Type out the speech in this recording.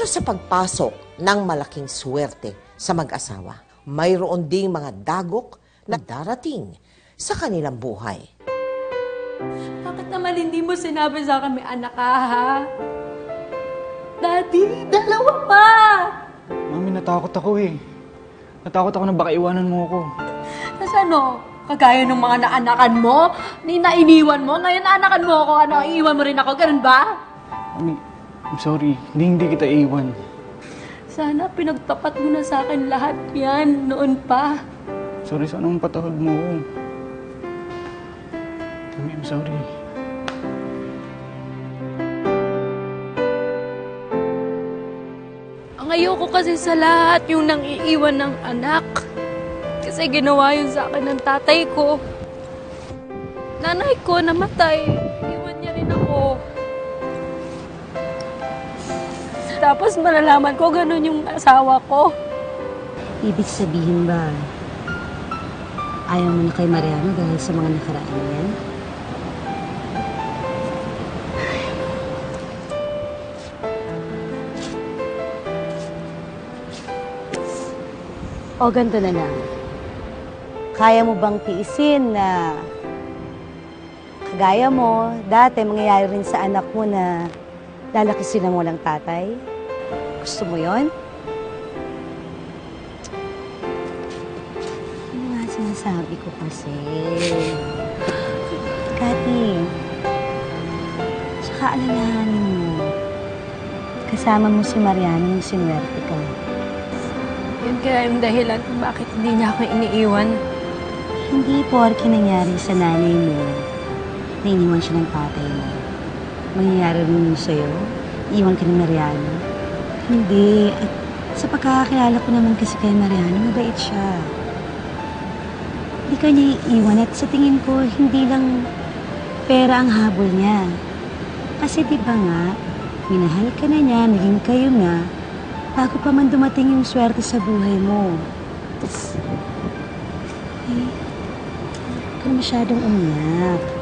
sa pagpasok ng malaking swerte sa mag-asawa, mayroon ding mga dagok na darating sa kanilang buhay. Bakit naman hindi mo sinabi sa akin may anak ka, ha? Daddy, dalawa pa! Mami, natakot ako eh. Natakot ako na baka iwanan mo ako. Tapos ano? Kagaya ng mga naanakan mo? Nainiwan mo? Ngayon naanakan mo ako, ano? Iiwan mo rin ako, ganun ba? Mami, I'm sorry. Hindi kita iwan. Sana pinagtapat mo na sa akin lahat yan noon pa. Sorry, sana patawad mo ako. Mami, I'm sorry. Ang ayoko kasi sa lahat yung nang iiwan ng anak. Kasi ginawa yun sa akin ng tatay ko. Nanay ko namatay. Iwan niya rin ako. Tapos malalaman ko ganun yung asawa ko. Ibig sabihin ba, ayaw mo na kay Mariano dahil sa mga nakaraan niyan? O ganito na lang. Kaya mo bang tiisin na kagaya mo, dati mangyayari rin sa anak mo na lalaki silang walang tatay? Gusto mo yon? Ano nga sinasabi ko kasi? Kati, tsaka alalahanin mo, kasama mo si Mariano nung sinuwerte ka. Yun kaya yung dahilan kung bakit hindi niya ako iniiwan. Hindi porke nangyari sa nanay mo na iniwan siya ng tatay mo. Mangyayari rin sa'yo, iwan ka ni Mariano. Hindi. At sa pagkakakilala ko naman kasi kay Mariano, mabait siya. Hindi ka niya iiwan at sa tingin ko, hindi lang pera ang habol niya. Kasi di ba nga, minahal ka na niya, naging kayo na, bago pa man dumating yung swerte sa buhay mo. Eh, huwag ka masyadong umiyak.